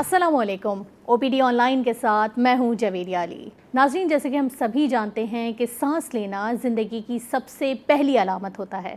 السلام علیکم. OPD on line کے ساتھ میں ہوں جویریہ علی. ناظرین، جیسے کہ ہم سبھی جانتے ہیں کہ سانس لینا زندگی کی سب سے پہلی علامت ہوتا ہے.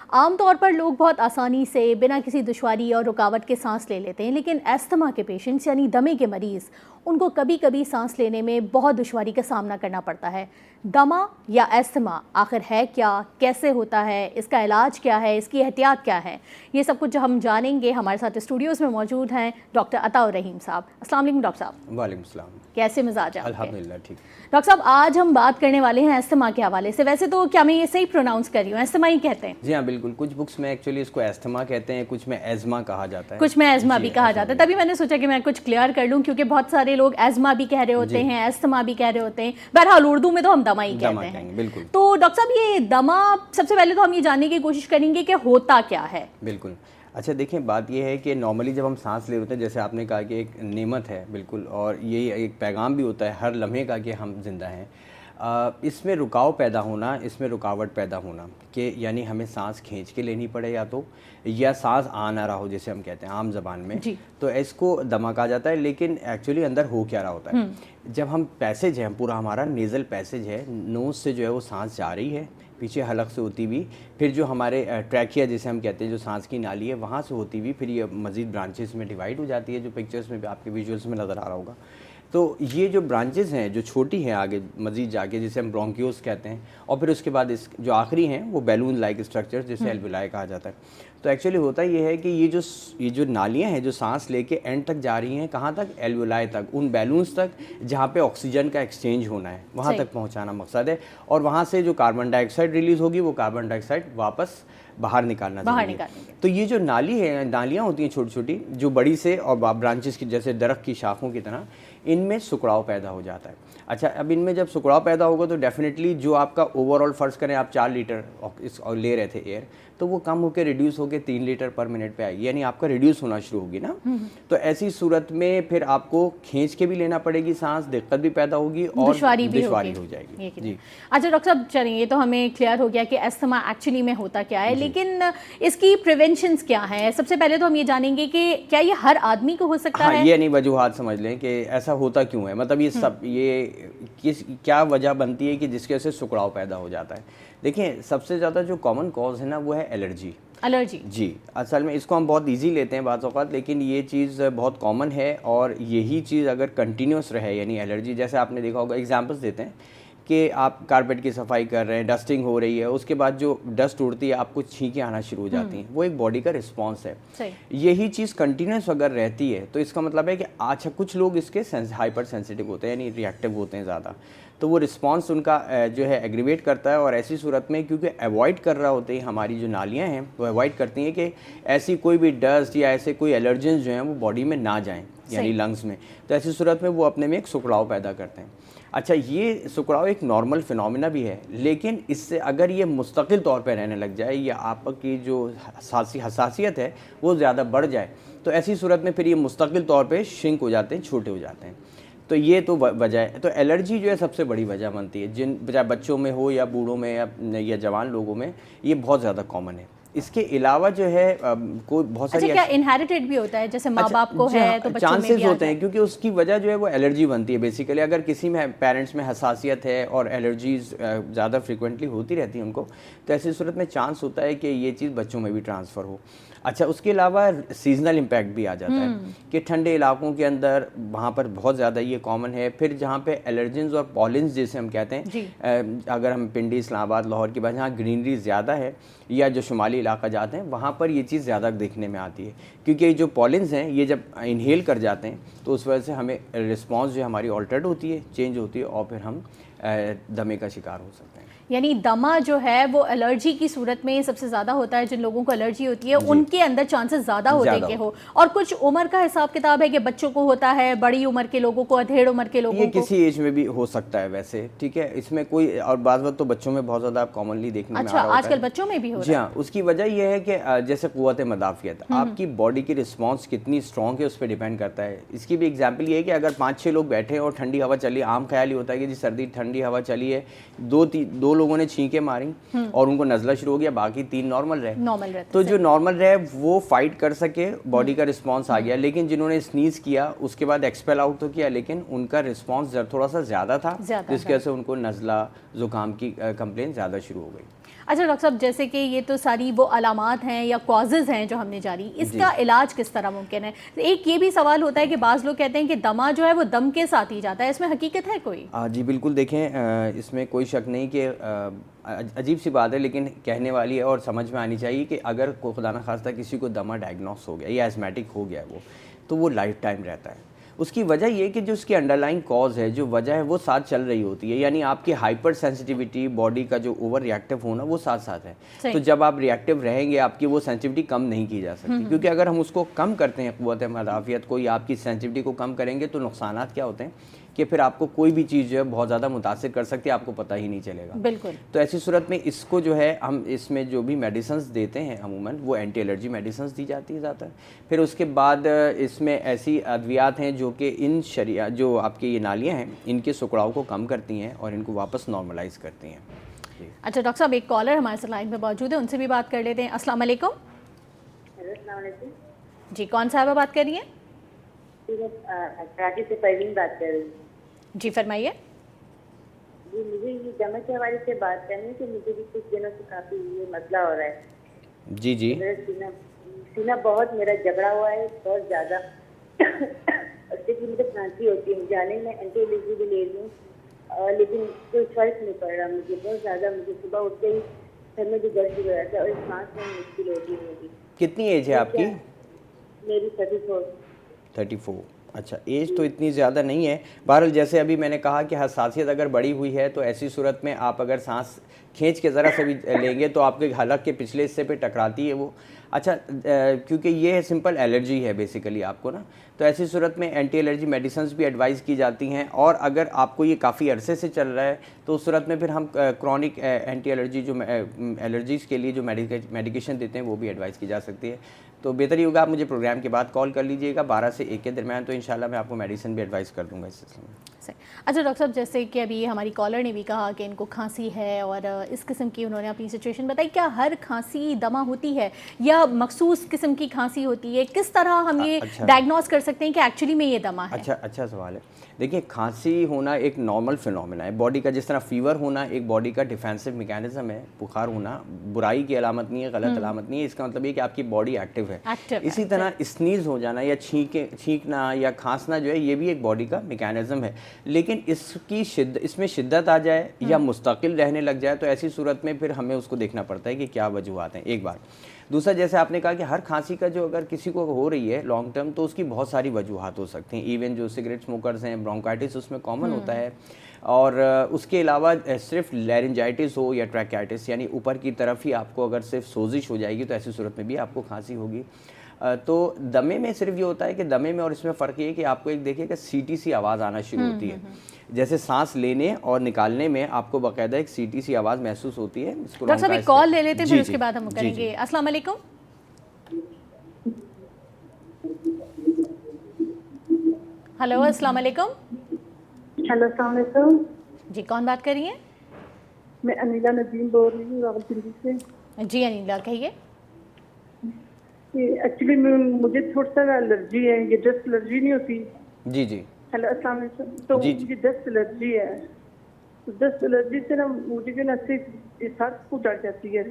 عام طور پر لوگ بہت آسانی سے بنا کسی دشواری اور رکاوٹ کے سانس لے لیتے ہیں، لیکن ایستھما کے پیشنٹس یعنی دمے کے مریض، ان کو کبھی کبھی سانس لینے میں بہت دشواری کا سامنا کرنا پڑتا ہے. دمہ یا ایستھما آخر ہے کیا، کیسے ہوتا ہے، اس کا علاج کیا ہے، اس کی احتیاط کیا ہے، یہ سب کچھ ہم جانیں گے. ہمارے ساتھ اسٹوڈیوز میں موجود ہیں ڈاکٹر عطاء الرحیم صاحب. السلام علیکم ڈاکٹر صاحب. وعلیکم السلام. کیسے مزاج ہیں؟ الحمدللہ ٹھیک. ڈاکٹر صاحب، آج ہم بات کرنے والے ہیں ایستھما کے حوالے سے. ویسے تو کیا میں یہ صحیح پروناؤنس کر رہی ہوں، ایستھما ہی کہتے ہیں؟ جی ہاں بالکل. کچھ بکس میں ایکچولی اس کو ایستھما کہتے ہیں، کچھ میں ایزما کہا جاتا ہے، کچھ میں ایزما بھی کہا جاتا ہے. تبھی میں نے سوچا کہ میں کچھ کلیئر کر لوں، کیونکہ بہت سارے لوگ ایزما بھی کہہ رہے ہوتے ہیں، ایستھما بھی کہہ رہے ہوتے ہیں. بہرحال اردو میں تو ہم دمہ ہی کہتے ہیں. بالکل. تو ڈاکٹر صاحب، یہ دمہ سب سے پہلے تو ہم یہ جاننے کی کوشش کریں گے کہ ہوتا کیا ہے. بالکل. اچھا دیکھیں، بات یہ ہے کہ نارملی جب ہم سانس لے ہوتے ہیں، جیسے آپ نے کہا کہ ایک نعمت ہے بالکل، اور یہی ایک پیغام بھی ہوتا ہے ہر لمحے کا کہ ہم زندہ ہیں. اس میں رکاو پیدا ہونا، اس میں رکاوٹ پیدا ہونا کہ یعنی ہمیں سانس کھینچ کے لینی پڑے یا سانس آ نہ رہا ہو، جیسے ہم کہتے ہیں عام زبان میں، تو اس کو دمہ کہا جاتا ہے. لیکن ایکچولی اندر ہو کیا رہا ہوتا ہے، جب ہم پیسج ہے، پورا ہمارا نیزل پیسج ہے، نوز سے جو ہے وہ سانس جا رہی ہے پیچھے حلق سے ہوتی ہوئی، پھر جو ہمارے ٹریکیا جسے ہم کہتے ہیں، جو سانس کی نالی ہے، وہاں سے ہوتی ہوئی پھر یہ مزید برانچز میں ڈیوائڈ ہو جاتی ہے، جو پکچرز میں بھی آپ کے ویژولز میں نظر آ رہا ہوگا. تو یہ جو برانچز ہیں جو چھوٹی ہیں آگے مزید جا کے، جسے ہم برونکیوز کہتے ہیں، اور پھر اس کے بعد اس جو آخری ہیں وہ بیلون لائک اسٹرکچر جسے الویولائی کہا جاتا ہے. تو ایکچولی ہوتا یہ ہے کہ یہ جو نالیاں ہیں جو سانس لے کے اینڈ تک جا رہی ہیں، کہاں تک؟ الویولائی تک، ان بیلونز تک جہاں پہ آکسیجن کا ایکسچینج ہونا ہے، وہاں تک پہنچانا مقصد ہے. اور وہاں سے جو کاربن ڈائی آکسائڈ ریلیز ہوگی، وہ کاربن ڈائی آکسائڈ واپس باہر نکالنا ضروری ہے. تو یہ جو نالیاں ہوتی ہیں چھوٹی چھوٹی، جو بڑی سے اور برانچز کی جیسے درخت کی شاخوں کی طرح، ان میں سکڑاؤ پیدا ہو جاتا ہے. اچھا، اب ان میں جب سکڑاؤ پیدا ہوگا تو ڈیفینیٹلی جو آپ کا اوور آل، فرض کریں آپ 4 لیٹر لے رہے تھے ایئر، تو وہ کم ہو کے ریڈیوس ہو کے 3 لیٹر پر منٹ پہ آئے گی، یعنی آپ کا ریڈیوس ہونا شروع ہوگی نا. تو ایسی صورت میں پھر آپ کو کھینچ کے بھی لینا پڑے گی سانس، دقت بھی پیدا ہوگی اور دشواری ہو جائے گی. جی. اچھا ڈاکٹر صاحب، چلیں یہ تو ہمیں کلیئر ہو گیا کہ ایستھما ایکچولی میں ہوتا کیا ہے، لیکن اس کی پریونشنز کیا ہیں. سب سے پہلے تو ہم یہ جانیں گے کہ کیا یہ ہر آدمی کو ہو سکتا ہے؟ یہ نہیں وجوہات سمجھ لیں کہ ایسا ہوتا کیوں ہے، مطلب یہ کیا وجہ بنتی ہے کہ جس کی وجہ سے سکڑاؤ پیدا ہو جاتا ہے. دیکھیں، سب سے زیادہ جو کامن کاز ہے نا، وہ ہے الرجی. جی، اصل میں اس کو ہم بہت ایزی لیتے ہیں بعض اوقات، لیکن یہ چیز بہت کامن ہے. اور یہی چیز اگر کنٹینیوس رہے، یعنی الرجی، جیسے آپ نے دیکھا ہوگا، ایگزامپلس دیتے ہیں کہ آپ کارپیٹ کی صفائی کر رہے ہیں، ڈسٹنگ ہو رہی ہے، اس کے بعد جو ڈسٹ اڑتی ہے آپ کو چھینکیں آنا شروع ہو جاتی ہیں، وہ ایک باڈی کا رسپانس ہے. یہی چیز کنٹینیوس اگر رہتی ہے تو اس کا مطلب ہے کہ اچھا کچھ لوگ اس کے ہائپر سینسیٹیو ہوتے ہیں، یعنی ری ایکٹیو ہوتے ہیں زیادہ، تو وہ رسپانس ان کا جو ہے ایگریویٹ کرتا ہے. اور ایسی صورت میں کیونکہ ایوائڈ کر رہا ہوتے ہیں، ہماری جو نالیاں ہیں وہ ایوائڈ کرتی ہیں کہ ایسی کوئی بھی ڈسٹ یا ایسے کوئی الرجنز جو ہیں وہ باڈی میں نہ جائیں، یعنی لنگس میں. تو ایسی صورت میں وہ اپنے میں ایک سکڑاؤ پیدا کرتے ہیں. اچھا، یہ سکڑاؤ ایک نارمل فینومینا بھی ہے، لیکن اس سے اگر یہ مستقل طور پہ رہنے لگ جائے یا آپ کی جو حساسیت ہے وہ زیادہ بڑھ جائے، تو ایسی صورت میں پھر یہ مستقل طور پہ شرنک ہو جاتے ہیں، چھوٹے ہو جاتے ہیں. تو یہ تو وجہ ہے. تو الرجی جو ہے سب سے بڑی وجہ بنتی ہے، چاہے بچوں میں ہو یا بوڑھوں میں یا جوان لوگوں میں، یہ بہت زیادہ کامن ہے. اس کے علاوہ جو ہے کوئی بہت ساری کیا انہیریٹڈ بھی ہوتا ہے، جیسے ماں باپ کو ہے تو بچوں میں بھی چانسز ہوتے ہیں، کیونکہ اس کی وجہ جو ہے وہ الرجی بنتی ہے بیسیکلی. اگر کسی میں پیرنٹس میں حساسیت ہے اور الرجیز زیادہ فریکوینٹلی ہوتی رہتی ہیں ان کو، تو ایسی صورت میں چانس ہوتا ہے کہ یہ چیز بچوں میں بھی ٹرانسفر ہو. اچھا، اس کے علاوہ سیزنل امپیکٹ بھی آ جاتا ہے کہ ٹھنڈے علاقوں کے اندر وہاں پر بہت زیادہ یہ کامن ہے. پھر جہاں پہ الرجنز اور پالنز جیسے ہم کہتے ہیں، اگر ہم پنڈی، اسلام آباد، لاہور کے بعد جہاں گرینری زیادہ ہے یا جو شمالی علاقہ جاتے ہیں، وہاں پر یہ چیز زیادہ دیکھنے میں آتی ہے. کیونکہ یہ جو پالنز ہیں یہ جب انہیل کر جاتے ہیں تو اس وجہ سے ہمیں رسپانس جو ہماری آلٹرڈ ہوتی ہے، چینج ہوتی ہے، اور پھر ہم دمے کا شکار ہو سکتے ہیں. یعنی دمہ جو ہے وہ الرجی کی صورت میں سب سے زیادہ ہوتا ہے. جن لوگوں کو الرجی ہوتی ہے ان کے اندر چانسز زیادہ ہوتے کہ ہو. اور کچھ عمر کا حساب کتاب ہے کہ بچوں کو ہوتا ہے، بڑی عمر کے لوگوں کو، ادھیڑ عمر کے لوگوں کو؟ یہ کسی ایج میں بھی ہو سکتا ہے ویسے، ٹھیک ہے. اس میں کوئی، اور بعض وقت تو بچوں میں بہت زیادہ کامنلی دیکھنے میں آ رہا ہوتا ہے. آج کل بچوں میں بھی ہو رہا ہے. جی ہاں. اس کی وجہ یہ ہے کہ جیسے قوت مدافعت، آپ کی باڈی کی رسپانس کتنی اسٹرانگ ہے اس پہ ڈیپینڈ کرتا ہے. اس کی بھی ایگزامپل یہ ہے کہ اگر 5-6 لوگ بیٹھے اور ٹھنڈی ہوا چلی، عام خیال ہی ہوتا ہے کہ جی سردی ٹھنڈ ٹھنڈی ہوا چلی ہے, دو لوگوں نے چھینکیں ماری اور ان کو نزلہ شروع ہو گیا, باقی 3 نارمل رہے. تو جو نارمل رہے وہ فائٹ کر سکے, باڈی کا رسپانس آ گیا. لیکن جنہوں نے سنیز کیا اس کے بعد ایکسپیل آؤٹ تو کیا, لیکن ان کا رسپانس تھوڑا سا زیادہ تھا, جس کی وجہ سے ان کو نزلہ زکام کی کمپلین زیادہ شروع ہو گئی. اچھا ڈاکٹر صاحب, جیسے کہ یہ تو ساری وہ علامات ہیں یا کازز ہیں جو ہم نے جاری, اس کا علاج کس طرح ممکن ہے؟ ایک یہ بھی سوال ہوتا ہے کہ بعض لوگ کہتے ہیں کہ دمہ جو ہے وہ دم کے ساتھ ہی جاتا ہے, اس میں حقیقت ہے کوئی؟ جی بالکل, دیکھیں اس میں کوئی شک نہیں کہ عجیب سی بات ہے لیکن کہنے والی ہے اور سمجھ میں آنی چاہیے کہ اگر کوئی خدا نخواستہ کسی کو دمہ ڈائگنوس ہو گیا یا ایزمیٹک ہو گیا تو وہ لائف ٹائم رہتا ہے. اس کی وجہ یہ کہ جو اس کی انڈر لائن کاز ہے, جو وجہ ہے وہ ساتھ چل رہی ہوتی ہے. یعنی آپ کی ہائپر سینسٹیوٹی, باڈی کا جو اوور ریئیکٹیو ہونا وہ ساتھ ساتھ ہے. تو جب آپ ریئیکٹیو رہیں گے آپ کی وہ سینسٹیوٹی کم نہیں کی جا سکتی, کیونکہ اگر ہم اس کو کم کرتے ہیں, قوت مدافعت کو یا آپ کی سینسٹیوٹی کو کم کریں گے, تو نقصانات کیا ہوتے ہیں کہ پھر آپ کو کوئی بھی چیز جو ہے بہت زیادہ متاثر کر سکتی ہے, آپ کو پتہ ہی نہیں چلے گا. بالکل. تو ایسی صورت میں اس کو جو ہے ہم اس میں جو بھی میڈیسنز دیتے ہیں عموماً وہ اینٹی الرجی میڈیسنز دی جاتی ہے زیادہ. پھر اس کے بعد اس میں ایسی ادویات ہیں جو کہ ان جو آپ کی یہ نالیاں ہیں ان کے سکڑاؤ کو کم کرتی ہیں اور ان کو واپس نارملائز کرتی ہیں. اچھا ڈاکٹر صاحب, ایک کالر ہمارے ساتھ لائن پہ موجود ہے, ان سے بھی بات کر لیتے ہیں. السلام علیکم. السلام علیکم. جی کون صاحبہ بات کر رہی ہیں؟ کراچی سے پروین بات کر رہی ہوں. جی فرمائیے. جی مجھے یہ دمہ کے حوالے سے بات کرنی ہے کہ مجھے بھی کچھ دنوں سے کافی یہ مسئلہ ہو رہا ہے. جی جی. میرا سینہ بہت میرا جھگڑا ہوا ہے بہت زیادہ, اس سے مجھے کھانسی ہوتی ہے. جانے میں اینٹی الرجی بھی لے رہی ہوں لیکن کوئی فرق نہیں پڑ رہا مجھے. بہت زیادہ مجھے صبح اٹھتے ہی سر میں بھی درد ہو رہا تھا اور سانس میں مشکل ہوتی ہے مجھے. کتنی ایج ہے آپ کی؟ میری 34. اچھا, ایج تو اتنی زیادہ نہیں ہے. بہرحال جیسے ابھی میں نے کہا کہ حساسیت اگر بڑی ہوئی ہے تو ایسی صورت میں آپ اگر سانس کھینچ کے ذرا سے بھی لیں گے تو آپ کے حلق کے پچھلے حصے پہ ٹکراتی ہے وہ. اچھا, کیونکہ یہ سمپل الرجی ہے بیسیکلی آپ کو نا, تو ایسی صورت میں اینٹی الرجی میڈیسنز بھی ایڈوائز کی جاتی ہیں. اور اگر آپ کو یہ کافی عرصے سے چل رہا ہے تو اس صورت میں پھر ہم کرونک اینٹی الرجی جو الرجیز کے لیے جو میڈیکیشن دیتے ہیں وہ بھی ایڈوائز کی جا سکتی ہے. تو بہتر ہی ہوگا آپ مجھے پروگرام کے بعد کال کر لیجئے گا 12 سے 1 کے درمیان, تو انشاءاللہ میں آپ کو میڈیسن بھی ایڈوائز کر دوں گا اس سلسلے میں. اچھا ڈاکٹر صاحب, جیسے کہ ابھی ہماری کالر نے بھی کہا کہ ان کو کھانسی ہے اور اس قسم کی انہوں نے اپنی سچویشن بتائی, کیا ہر کھانسی دمہ ہوتی ہے یا مخصوص قسم کی کھانسی ہوتی ہے؟ کس طرح ہم یہ ڈائگنوز کر سکتے ہیں کہ ایکچولی میں یہ دمہ ہے؟ اچھا سوال ہے. دیکھیں, کھانسی ہونا ایک نارمل فینومینا ہے باڈی کا, جس طرح فیور ہونا ایک باڈی کا ڈیفینسو میکینزم ہے. بخار ہونا برائی کی علامت نہیں ہے, غلط علامت نہیں ہے, اس کا مطلب یہ کہ آپ کی باڈی ایکٹیو ہے. اسی طرح اسنیز ہو جانا یا چھینکنا یا کھانسنا جو ہے یہ بھی ایک باڈی کا میکینزم ہے. لیکن اس میں شدت آ جائے یا مستقل رہنے لگ جائے تو ایسی صورت میں پھر ہمیں اس کو دیکھنا پڑتا ہے کہ کیا وجوہات ہیں, ایک بار. دوسرا, جیسے آپ نے کہا کہ ہر کھانسی کا جو اگر کسی کو ہو رہی ہے لانگ ٹرم تو اس کی بہت ساری وجوہات ہو سکتی ہیں. ایون جو سگریٹ اسموکرز ہیں, برونکائٹس اس میں کامن ہوتا ہے. اور اس کے علاوہ صرف لیرنجائٹس ہو یا ٹریکائٹس یعنی اوپر کی طرف ہی آپ کو اگر صرف سوزش ہو جائے گی تو ایسی صورت میں بھی آپ کو کھانسی ہوگی. تو دمے میں صرف یہ ہوتا ہے کہ دمے میں اور اس میں فرق یہ ہے کہ آپ کو ایک دیکھیں کہ سیٹی سی آواز آنا شروع ہوتی ہے. جیسے سانس لینے اور نکالنے میں آپ کو باقاعدہ ایک سیٹی سی آواز محسوس ہوتی ہے. ڈاکٹر صاحب ایک کال لے لیتے ہیں پھر اس کے بعد ہم کریں گے. السلام علیکم. ہلو السلام علیکم. ہیلو السلام علیکم. جی کون بات کر رہی ہیں؟ میں انیلا ندیم بول رہی ہوں راولپنڈی سے. جی انیلا کہیے. ایکچولی مجھے تھوڑا سا الرجی ہے, یہ ڈسٹ الرجی نہیں ہوتی. جی جی. ہیلو السلام علیکم. تو مجھے ڈسٹ الرجی ہے. ڈسٹ الرجی سے نا مجھے جو نا سر کو ڈر جاتی ہے,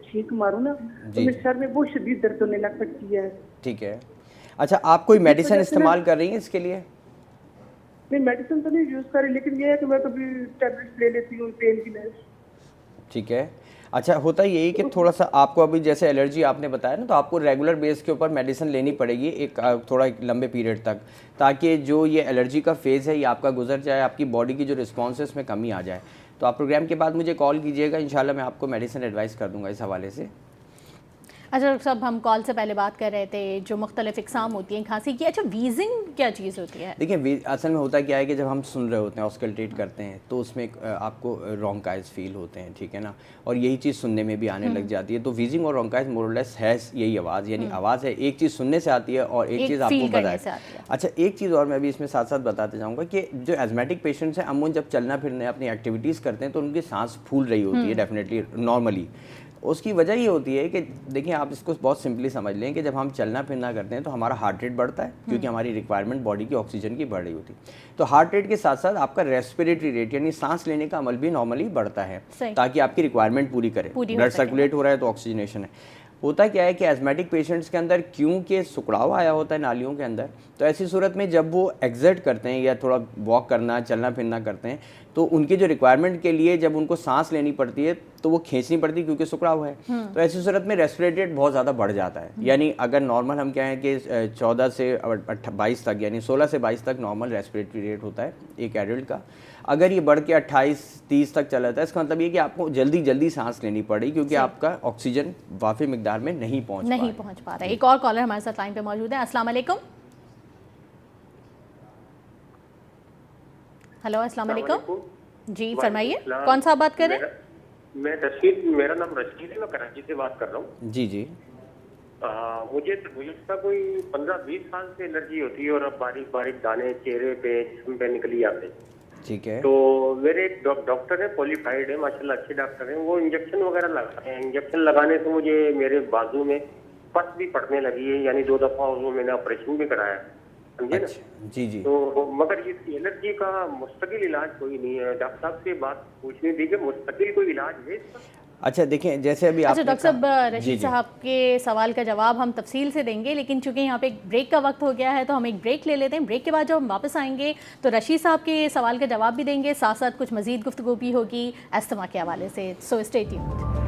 چھینک ماروں نا تو میرے سر میں بہت شدید درد ہونے لگ پڑتی ہے. ٹھیک ہے. اچھا, آپ کوئی میڈیسن استعمال کر رہی ہیں اس کے لیے؟ نہیں میڈیسن تو نہیں یوز کر رہی, لیکن یہ ہے کہ میں کبھی ٹیبلٹس لے لیتی ہوں پین کلر. ٹھیک ہے. اچھا, ہوتا یہی کہ تھوڑا سا آپ کو ابھی جیسے الرجی آپ نے بتایا نا, تو آپ کو ریگولر بیس کے اوپر میڈیسن لینی پڑے گی ایک تھوڑا لمبے پیریڈ تک, تاکہ جو یہ الرجی کا فیز ہے یہ آپ کا گزر جائے, آپ کی باڈی کی جو رسپانس ہے اس میں کمی آ جائے. تو آپ پروگرام کے بعد مجھے کال کیجیے گا, انشاءاللہ میں آپ کو میڈیسن ایڈوائز کر دوں گا اس حوالے سے. اچھا ڈاکٹر صاحب، ہم کال سے پہلے بات کر رہے تھے جو مختلف اقسام ہوتی ہیں کھانسی کی. اچھا ویزنگ کیا چیز ہوتی ہے؟ دیکھیں اصل میں ہوتا کیا ہے کہ جب ہم سن رہے ہوتے ہیں، آسکلٹیٹ کرتے ہیں، تو اس میں آپ کو رونکائز فیل ہوتے ہیں، ٹھیک ہے نا، اور یہی چیز سننے میں بھی آنے لگ جاتی ہے. تو ویزنگ اور رونکائز مور اور لیس ہے یہی آواز، یعنی آواز ہے، ایک چیز سننے سے آتی ہے اور ایک چیز آپ کو بتائے. اچھا ایک چیز اور میں بھی اس میں ساتھ ساتھ بتاتے جاؤں گا کہ جو ایزمیٹک پیشنٹس ہیں عموماً جب چلنا پھرنا اپنی ایکٹیویٹیز کرتے ہیں تو ان کی سانس پھول رہی ہوتی ہے ڈیفینیٹلی نارملی. اس کی وجہ یہ ہوتی ہے کہ دیکھیں آپ اس کو بہت سمپلی سمجھ لیں کہ جب ہم چلنا پھرنا کرتے ہیں تو ہمارا ہارٹ ریٹ بڑھتا ہے کیونکہ ہماری ریکوائرمنٹ باڈی کی آکسیجن کی بڑھ رہی ہوتی ہے. تو ہارٹ ریٹ کے ساتھ ساتھ آپ کا ریسپریٹری ریٹ یعنی سانس لینے کا عمل بھی نارملی بڑھتا ہے تاکہ آپ کی ریکوائرمنٹ پوری کرے. بلڈ سرکولیٹ ہو رہا ہے تو آکسیجنیشن ہے. ہوتا کیا ہے کہ ایزمیٹک پیشنٹس کے اندر کیونکہ سکڑاؤ آیا ہوتا ہے نالیوں کے اندر، تو ایسی صورت میں جب وہ ایگزرٹ کرتے ہیں یا تھوڑا واک کرنا چلنا پھرنا کرتے ہیں تو ان کی جو ریکوائرمنٹ کے لیے جب ان کو سانس لینی پڑتی ہے تو وہ کھینچنی پڑتی ہے کیونکہ سکڑاؤ ہے. تو ایسی صورت میں ریسپریٹری ریٹ بہت زیادہ بڑھ جاتا ہے. یعنی اگر نارمل ہم کہیں کہ 14 سے 22 تک یعنی 16 سے 22 تک نارمل ریسپریٹری ریٹ ہوتا ہے ایک ایڈلٹ کا، اگر یہ بڑھ کے 28-30 تک چلا جاتا ہے اس کا مطلب یہ کہ آپ کو جلدی سانس لینی پڑی کیونکہ آپ کا آکسیجن وافی مقدار میں نہیں پہنچ پا رہا ہے. ایک اور کالر ہمارے ساتھ لائن پہ موجود ہے. السلام علیکم. ہلو السلام علیکم. جی فرمائیے، کون سا بات کر رہے ہیں؟ میں رشید، میرا نام رشید ہے، میں کراچی سے بات کر رہا ہوں. جی مجھے گزشتہ کوئی 15-20 سال سے الرجی ہوتی ہے اور اب باریک دانے چہرے پہ جسم پہ نکلی آتے ہیں. ٹھیک ہے. تو میرے ایک ڈاکٹر ہے، کوالیفائڈ ہے ماشاءاللہ، اچھے ڈاکٹر ہیں. وہ انجیکشن وغیرہ لگاتے ہیں. انجیکشن لگانے سے مجھے میرے بازو میں پس بھی پڑنے لگی ہے، یعنی 2 دفعہ میں نے آپریشن بھی کرایا ہے، سمجھے نا. جی. تو مگر اس الرجی کا مستقل علاج کوئی نہیں ہے. ڈاکٹر صاحب سے بات پوچھنی تھی کہ مستقل کوئی علاج ہے اس کا؟ اچھا دیکھیں جیسے ابھی آپ ڈاکٹر صاحب رشید صاحب کے سوال کا جواب ہم تفصیل سے دیں گے، لیکن چونکہ یہاں پہ ایک بریک کا وقت ہو گیا ہے تو ہم ایک بریک لے لیتے ہیں. بریک کے بعد جب ہم واپس آئیں گے تو رشید صاحب کے سوال کا جواب بھی دیں گے، ساتھ ساتھ کچھ مزید گفتگو بھی ہوگی استما کے حوالے سے. So stay tuned.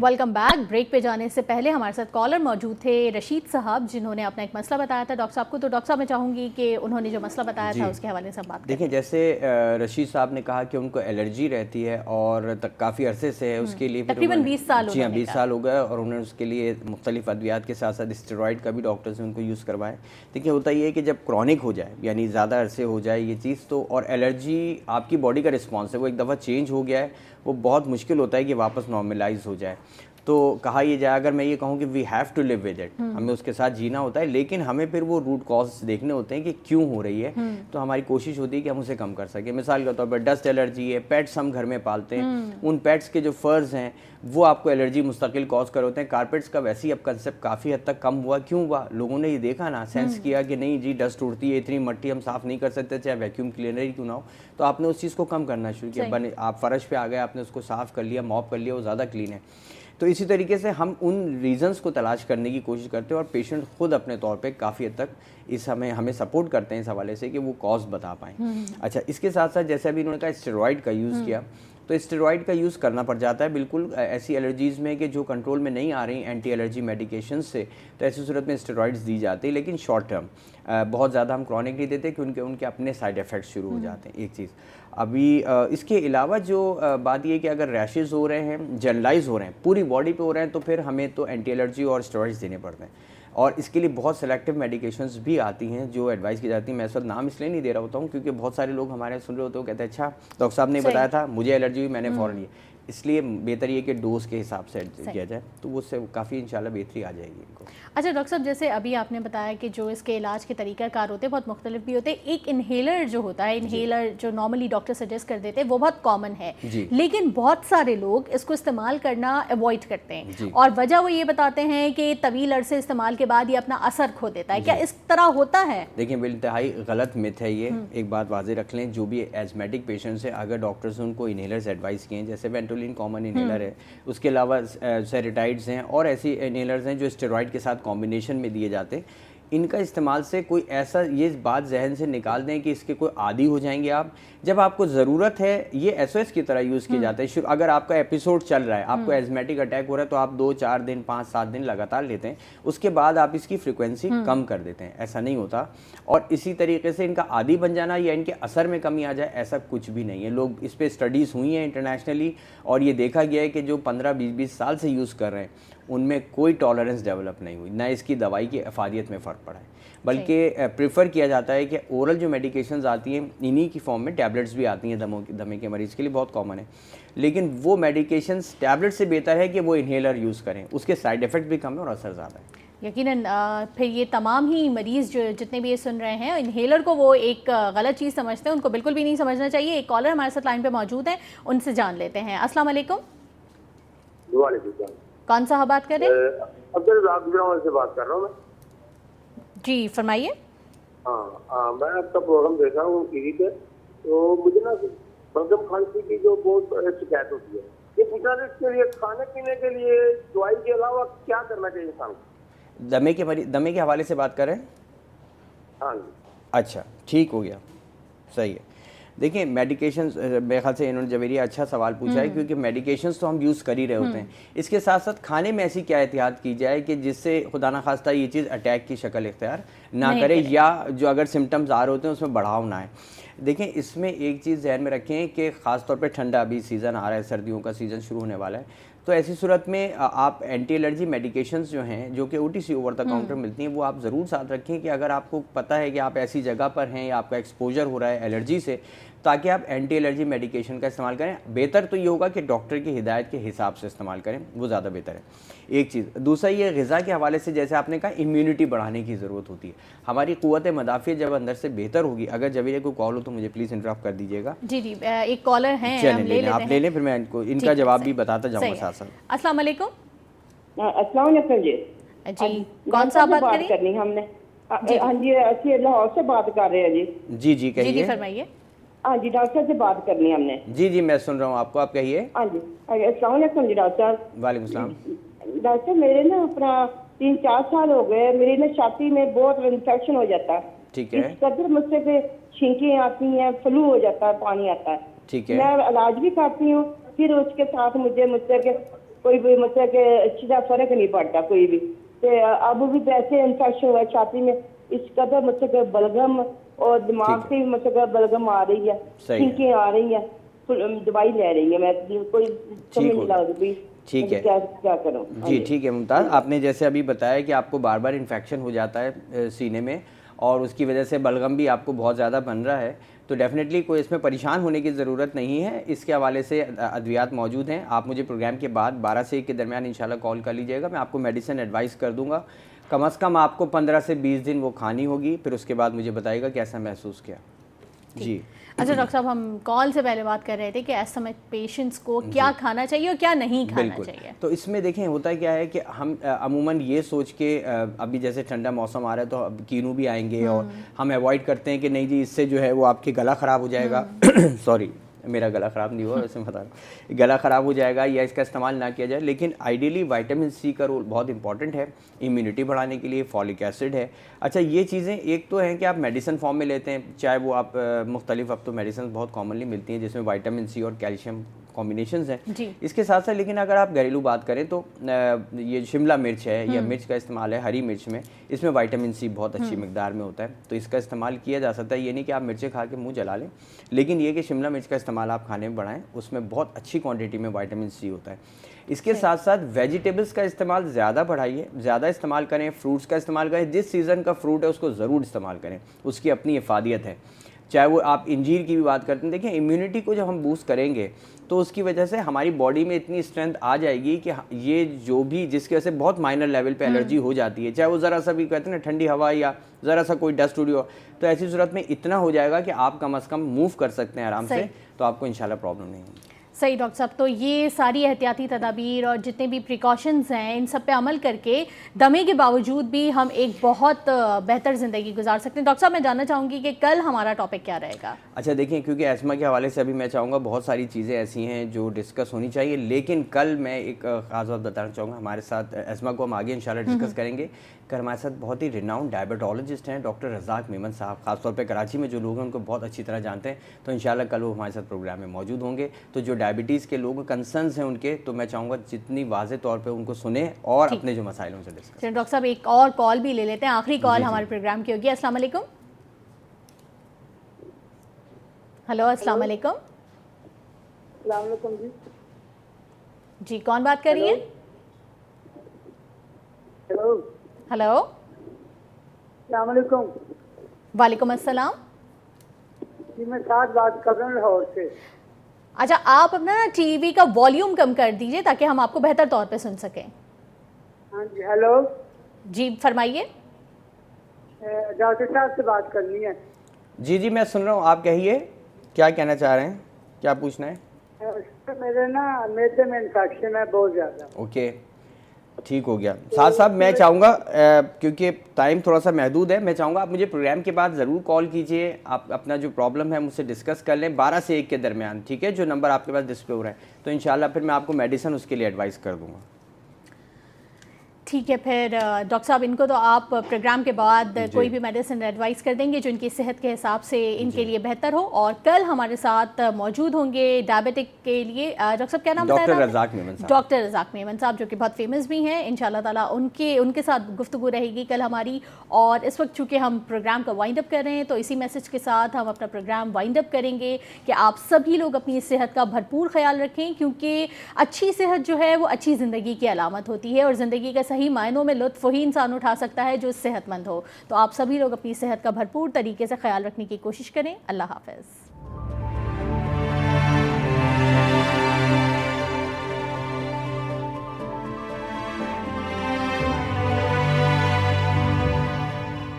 Welcome back. Break پہ جانے سے پہلے ہمارے ساتھ کالر موجود تھے رشید صاحب، جنہوں نے اپنا ایک مسئلہ بتایا تھا ڈاکٹر صاحب کو. تو ڈاکٹر صاحب میں چاہوں گی کہ انہوں نے جو مسئلہ بتایا تھا اس کے حوالے سے بات کریں. دیکھیں جیسے رشید صاحب نے کہا کہ ان کو الرجی رہتی ہے اور کافی عرصے سے ہے، اس کے لیے تقریباً 20 سال. جی ہاں 20 سال ہو گئے، اور انہوں نے اس کے لیے مختلف ادویات کے ساتھ ساتھ اسٹیرائڈ کا بھی ڈاکٹرز نے ان کو یوز کروایا. دیکھیں ہوتا یہ ہے کہ جب کرونک ہو جائے یعنی زیادہ عرصے ہو جائے یہ چیز تو، اور الرجی آپ کی باڈی کا رسپانس ہے وہ ایک دفعہ چینج ہو گیا ہے، وہ بہت مشکل ہوتا ہے کہ واپس نارملائز ہو جائے. تو کہا یہ جائے، اگر میں یہ کہوں کہ we have to live with it, ہمیں اس کے ساتھ جینا ہوتا ہے، لیکن ہمیں پھر وہ روٹ کاز دیکھنے ہوتے ہیں کہ کیوں ہو رہی ہے. تو ہماری کوشش ہوتی ہے کہ ہم اسے کم کر سکیں. مثال کے طور پر ڈسٹ الرجی ہے، پیٹس ہم گھر میں پالتے ہیں، ان پیٹس کے جو فرز ہیں وہ آپ کو الرجی مستقل کاز کر ہوتے ہیں. کارپیٹس کا ویسے ہی اب کنسیپٹ کافی حد تک کم ہوا. کیوں ہوا؟ لوگوں نے یہ دیکھا نا، سینس کیا کہ نہیں جی ڈسٹ اڑتی ہے، اتنی مٹی ہم صاف نہیں کر سکتے چاہے ویکیوم کلینر ہی کیوں نہ ہو. تو آپ نے اس چیز کو کم کرنا شروع کیا. آپ فرش پہ آ گئے، آپ نے اس کو صاف کر لیا، موپ کر لیا، وہ زیادہ کلین ہے. تو اسی طریقے سے ہم ان ریزنز کو تلاش کرنے کی کوشش کرتے ہیں اور پیشنٹ خود اپنے طور پہ کافی حد تک ہمیں سپورٹ کرتے ہیں اس حوالے سے کہ وہ کاز بتا پائیں. اچھا اس کے ساتھ ساتھ جیسے ابھی انہوں نے کہا اسٹیرائڈ کا یوز کیا، تو اسٹیرائڈ کا یوز کرنا پڑ جاتا ہے بالکل ایسی الرجیز میں کہ جو کنٹرول میں نہیں آ رہی اینٹی الرجی میڈیکیشنز سے، تو ایسی صورت میں اسٹیرائڈز دی جاتی ہے، لیکن شارٹ ٹرم. بہت زیادہ ہم کرونک نہیں دیتے کہ ان کے اپنے سائیڈ ایفیکٹس شروع ہو جاتے ہیں. ایک چیز ابھی اس کے علاوہ جو بات یہ کہ اگر ریشز ہو رہے ہیں، جرنلائز ہو رہے ہیں، پوری باڈی پہ ہو رہے ہیں، تو پھر ہمیں تو اینٹی الرجی اور اسٹیرائڈز دینے پڑتے ہیں. اور اس کے لیے بہت سلیکٹیو میڈیکیشنز بھی آتی ہیں جو ایڈوائز کی جاتی ہیں. میں اس وقت نام اس لیے نہیں دے رہا ہوتا ہوں کیونکہ بہت سارے لوگ ہمارے سن رہے ہوتے ہیں، کہتے ہیں اچھا ڈاکٹر صاحب نے بتایا تھا، مجھے الرجی ہوئی، میں نے فوراً اس لیے بہتر یہ کہ ڈوز کے حساب سے کیا جائے تو اس سے کافی انشاءاللہ بہتری آ جائے گی ان کو. اچھا ڈاکٹر صاحب جیسے ابھی آپ نے بتایا کہ جو اس کے علاج کے طریقہ کار ہوتے ہیں بہت مختلف بھی ہوتے ہیں. ایک انہیلر جو ہوتا ہے، انہیلر جو نارملی ڈاکٹر سجیسٹ کر دیتے ہیں وہ بہت کامن ہے، لیکن بہت سارے لوگ اس کو استعمال کرنا اوائڈ کرتے ہیں اور وجہ وہ یہ بتاتے ہیں کہ طویل عرصے استعمال کے بعد یہ اپنا اثر کھو دیتا ہے. کیا اس طرح ہوتا ہے؟ دیکھیں بالانتہائی غلط مت ہے یہ. ایک بات واضح رکھ لیں، جو بھی ایزمیٹک پیشنٹس ہیں اگر ڈاکٹرز نے ان کو انہیلرز ایڈوائز کیے ہیں، جیسے وینٹولین کامن انہیلر ہے، اس کے علاوہ سیریٹائڈز ہیں اور ایسی انہیلرز ہیں جو اسٹیرائڈ کے ساتھ کمبینیشن میں دیے جاتے ہیں، ان کا استعمال سے کوئی ایسا یہ بات ذہن سے نکال دیں کہ اس کے کوئی عادی ہو جائیں گے آپ. جب آپ کو ضرورت ہے یہ SOS کی طرح یوز کیا جاتا ہے. اگر آپ کا ایپیسوڈ چل رہا ہے, آپ کو ایزمیٹک اٹیک ہو رہا ہے, تو آپ 2-4 دن 5-7 دن لگاتار لیتے ہیں, اس کے بعد آپ اس کی فریکوینسی کم کر دیتے ہیں. ایسا نہیں ہوتا. اور اسی طریقے سے ان کا عادی بن جانا یا ان کے اثر میں کمی آ جائے, ایسا کچھ بھی نہیں ہے. لوگ اس پہ اسٹڈیز ہوئی ہیں انٹرنیشنلی, اور یہ دیکھا گیا ہے کہ جو 15-20 سال سے یوز کر رہے ہیں ان میں کوئی ٹالرنس ڈیولپ نہیں ہوئی, نہ اس کی دوائی کی افادیت میں فرق پڑا ہے. بلکہ پریفر کیا جاتا ہے کہ اورل جو میڈیکیشنز آتی ہیں انہی کی فارم میں, ٹیبلٹس بھی آتی ہیں دمے کے مریض کے لیے, بہت کامن ہے, لیکن وہ میڈیکیشنز ٹیبلٹ سے بہتر ہے کہ وہ انہیلر یوز کریں. اس کے سائیڈ ایفیکٹ بھی کم ہے اور اثر زیادہ ہے. یقیناً پھر یہ تمام ہی مریض جو جتنے بھی یہ سن رہے ہیں انہیلر کو وہ ایک غلط چیز سمجھتے ہیں, ان کو بالکل بھی نہیں سمجھنا چاہیے. ایک کالر ہمارے ساتھ لائن پہ موجود ہیں, ان سے جان لیتے ہیں. السلام علیکم. وعلیکم السلام. کون صاحب بات کر رہے ہیں؟ عبد الرزاق گجران سے بات کر رہا ہوں میں. جی فرمائیے. ہاں میں آپ کا پروگرام دیکھ رہا ہوں ٹی وی پہ, تو مجھے نا بلغم کھانسی کی جو بہت شکایت ہوتی ہے, یہ پوچھنا ہے اس کے لیے کھانے پینے کے لیے دوائی کے علاوہ کیا کرنا چاہیے انسان کو؟ دمے کے حوالے سے بات کر رہے ہیں؟ ہاں جی. اچھا ٹھیک ہو گیا, صحیح ہے. دیکھیں میڈیکیشنز, میرے خیال سے انہوں نے جویریہ اچھا سوال پوچھا ہے, کیونکہ میڈیکیشنز تو ہم یوز کر ہی رہے ہوتے ہیں. اس کے ساتھ ساتھ کھانے میں ایسی کیا احتیاط کی جائے کہ جس سے خدا نخواستہ یہ چیز اٹیک کی شکل اختیار نہ کرے, یا جو اگر سمٹمز آ رہے ہوتے ہیں اس میں بڑھاؤ نہ آئے. دیکھیں اس میں ایک چیز ذہن میں رکھیں کہ خاص طور پہ ٹھنڈا ابھی سیزن آ رہا ہے, سردیوں کا سیزن شروع ہونے والا ہے, تو ایسی صورت میں آپ اینٹی الرجی میڈیکیشنز جو ہیں جو کہ OTC اوور دا کاؤنٹر ملتی ہیں, وہ آپ ضرور ساتھ رکھیں کہ اگر آپ کو پتہ ہے کہ آپ ایسی جگہ پر ہیں یا آپ کا ایکسپوجر ہو رہا ہے الرجی سے, تاکہ آپ اینٹی الرجی میڈیکیشن کا استعمال کریں. بہتر تو یہ ہوگا کہ ڈاکٹر کی ہدایت کے حساب سے استعمال کریں, وہ زیادہ بہتر ہے. ایک چیز. دوسرا یہ غذا کے حوالے سے, جیسے آپ نے کہا امیونٹی بڑھانے کی ضرورت ہوتی ہے. ہماری قوت مدافع جب اندر سے بہتر ہوگی, اگر جویریہ کو کال ہو تو مجھے پلیز انٹرپٹ کر دیجیے گا. جی جی ایک کالر ہیں, آپ لے لیں, پھر میں ان کا جواب بھی بتاتا جاؤں گا ساتھ ساتھ. السلام علیکم. السلام علیکم. جی کون صاحب بات کرنی ہم نے؟ ہاں جی اسی لاہور سے بات کر رہے ہیں جی. جی کہیے. جی فرمائیے. ہاں جی ڈاکٹر صاحب سے بات کرنی ہم نے. جی میں سن رہا ہوں آپ کو, آپ کہیے. ہاں جی السلام علیکم جی ڈاکٹر صاحب. وعلیکم السلام. ڈاکٹر صاحب میرے نا اپنا 3-4 سال ہو گئے, میری نا چھاتی میں بہت انفیکشن ہو جاتا ہے. ٹھیک ہے. اس قدر مجھ سے چھینکیں آتی ہیں, فلو ہو جاتا ہے, پانی آتا ہے. ٹھیک ہے. میں علاج بھی کرتی ہوں, پھر اس کے ساتھ مجھ سے کوئی بھی مجھ سے اچھی طرح فرق نہیں پڑتا کوئی بھی. اب بھی ویسے انفیکشن ہوا چھاتی میں, اس قدر مجھ سے بلغم اور دماغ سے بھی مجھ سے بلغم آ رہی ہے, چھینکیں آ رہی ہیں, دوائی لے رہی ہے میں, کوئی سمجھ نہیں لگ رہی. ٹھیک ہے, کیا کروں؟ جی ٹھیک ہے ممتاز. آپ نے جیسے ابھی بتایا کہ آپ کو بار بار انفیکشن ہو جاتا ہے سینے میں, اور اس کی وجہ سے بلغم بھی آپ کو بہت زیادہ بن رہا ہے, تو ڈیفینیٹلی کوئی اس میں پریشان ہونے کی ضرورت نہیں ہے. اس کے حوالے سے ادویات موجود ہیں. آپ مجھے پروگرام کے بعد 12 سے 1 کے درمیان انشاءاللہ کال کر لیجیے گا, میں آپ کو میڈیسن ایڈوائز کر دوں گا. کم از کم آپ کو 15 سے 20 دن وہ کھانی ہوگی, پھر اس کے بعد مجھے بتائیے گا کیسا محسوس کیا. جی اچھا ڈاکٹر صاحب, ہم کال سے پہلے بات کر رہے تھے کہ ایسے پیشنٹس کو کیا کھانا چاہیے اور کیا نہیں کھانا چاہیے. تو اس میں دیکھیں ہوتا کیا ہے کہ ہم عموماً یہ سوچ کے, ابھی جیسے ٹھنڈا موسم آ رہا ہے تو اب کینو بھی آئیں گے, اور ہم ایوائڈ کرتے ہیں کہ نہیں جی اس سے جو ہے وہ آپ کے گلا خراب ہو جائے گا. سوری میرا گلا خراب نہیں ہوا, ویسے بتا رہا ہوں, گلا خراب ہو جائے گا یا اس کا استعمال نہ کیا جائے. لیکن آئیڈیلی وائٹامن سی کا رول بہت امپورٹنٹ ہے امیونٹی بڑھانے کے لیے. فولک ایسڈ ہے. اچھا یہ چیزیں ایک تو ہیں کہ آپ میڈیسن فارم میں لیتے ہیں, چاہے وہ آپ مختلف, اب تو میڈیسن بہت کامنلی ملتی ہیں جس میں وائٹامن سی اور کیلشیم کمبینیشنز ہیں. اس کے ساتھ ساتھ لیکن اگر آپ گھریلو بات کریں تو یہ شملہ مرچ ہے یا مرچ کا استعمال ہے, ہری مرچ میں, اس میں وائٹامن سی بہت اچھی مقدار میں ہوتا ہے, تو اس کا استعمال کیا جا سکتا ہے. یہ نہیں کہ آپ مرچیں کھا کے منہ جلا لیں, لیکن یہ کہ شملہ مرچ کا استعمال آپ کھانے میں بڑھائیں, اس میں بہت اچھی کوانٹٹی میں وائٹامن سی ہوتا ہے. اس کے ساتھ ساتھ ویجیٹیبلس کا استعمال زیادہ بڑھائیے, زیادہ استعمال کریں, فروٹس کا استعمال کریں, جس سیزن کا فروٹ ہے اس کو ضرور استعمال کریں, اس کی اپنی افادیت ہے. چاہے وہ آپ انجیر کی بھی بات کرتے ہیں, دیکھیں امیونٹی کو جب ہم بوسٹ کریں گے تو اس کی وجہ سے ہماری باڈی میں اتنی اسٹرینتھ آ جائے گی کہ یہ جو بھی جس کی وجہ سے بہت مائنر لیول پہ الرجی ہو جاتی ہے, چاہے وہ ذرا سا بھی کہتے ہیں نا ٹھنڈی ہوا یا ذرا سا کوئی ڈسٹ اڑی ہو, تو ایسی صورت میں اتنا ہو جائے گا کہ آپ کم از کم موو کر سکتے ہیں آرام سے, تو آپ کو انشاءاللہ پرابلم نہیں ہوگی. صحیح ڈاکٹر صاحب، تو یہ ساری احتیاطی تدابیر اور جتنے بھی پریکاشنز ہیں ان سب پہ عمل کر کے دمے کے باوجود بھی ہم ایک بہت بہتر زندگی گزار سکتے ہیں۔ ڈاکٹر صاحب میں جاننا چاہوں گی کہ کل ہمارا ٹاپک کیا رہے گا؟ اچھا دیکھیں، کیونکہ ایسما کے حوالے سے ابھی میں چاہوں گا بہت ساری چیزیں ایسی ہیں جو ڈسکس ہونی چاہیے، لیکن کل میں ایک خاص بات بتانا چاہوں گا۔ ہمارے ساتھ ایسما کو ہم آگے انشاءاللہ ڈسکس کریں گے۔ کل ہمارے ساتھ بہت ہی ریناؤنڈ ڈائبٹالوجسٹ ہیں ڈاکٹر رزاق میمن صاحب، خاص طور پہ کراچی میں جو لوگ ہیں ان کو بہت اچھی طرح جانتے ہیں، تو انشاءاللہ کل وہ ہمارے ساتھ پروگرام میں موجود ہوں گے۔ تو جو ڈائبٹیز کے لوگ کنسرنز ہیں ان کے، تو میں چاہوں گا جتنی واضح طور پہ ان کو سنیں اور اپنے جو مسائل ان سے ڈسکس۔ ڈاکٹر صاحب ایک اور کال بھی لے لیتے ہیں، آخری کال ہمارے پروگرام کی ہوگی۔ السلام علیکم۔ ہلو، السلام علیکم۔ السلام علیکم جی۔ جی کون بات کر رہی ہیں؟ ہیلو، ہلو، السلام علیکم وعلیکم السلام۔ جی، میں ساتھ بات کر رہا ہوں لاہور سے۔ اچھا، آپ اپنا ٹی وی کا والیوم کم کر دیجئے تاکہ ہم آپ کو بہتر طور پہ سن سکیں۔ ہاں جی، ہیلو، جی فرمائیے۔ ڈاکٹر صاحب سے بات کرنی ہے۔ جی جی میں سن رہا ہوں، آپ کہیے کیا کہنا چاہ رہے ہیں، کیا پوچھنا ہے؟ میرے نا میدے میں انفیکشن ہے بہت زیادہ۔ اوکے، ٹھیک ہو گیا۔ ساتھ صاحب میں چاہوں گا کیونکہ ٹائم تھوڑا سا محدود ہے، میں چاہوں گا آپ مجھے پروگرام کے بعد ضرور کال کیجئے، آپ اپنا جو پرابلم ہے مجھ سے ڈسکس کر لیں 12 سے 1 کے درمیان، ٹھیک ہے؟ جو نمبر آپ کے پاس ڈسپلے ہو رہا ہے، تو انشاءاللہ پھر میں آپ کو میڈیسن اس کے لیے ایڈوائز کر دوں گا۔ ٹھیک ہے، پھر ڈاکٹر صاحب ان کو تو آپ پروگرام کے بعد کوئی بھی میڈیسن ایڈوائز کر دیں گے جو ان کی صحت کے حساب سے ان کے لیے بہتر ہو، اور کل ہمارے ساتھ موجود ہوں گے ڈائبٹک کے لیے ڈاکٹر صاحب کیا نام بتایا تھا؟ ڈاکٹر رزاق میمن صاحب۔ ڈاکٹر رزاق میمن صاحب جو کہ بہت فیمس بھی ہیں، انشاءاللہ تعالیٰ ان کے ساتھ گفتگو رہے گی کل ہماری۔ اور اس وقت چونکہ ہم پروگرام کا وائنڈ اپ کر رہے ہیں تو اسی میسج کے ساتھ ہم اپنا پروگرام وائنڈ اپ کریں گے کہ آپ سبھی لوگ اپنی صحت کا بھرپور خیال رکھیں، کیونکہ اچھی صحت جو ہے وہ اچھی زندگی کی علامت ہوتی ہے، اور زندگی کا صحیح معنوں میں لطف وہی انسان اٹھا سکتا ہے جو صحت مند ہو۔ تو آپ سبھی لوگ اپنی صحت کا بھرپور طریقے سے خیال رکھنے کی کوشش کریں۔ اللہ حافظ۔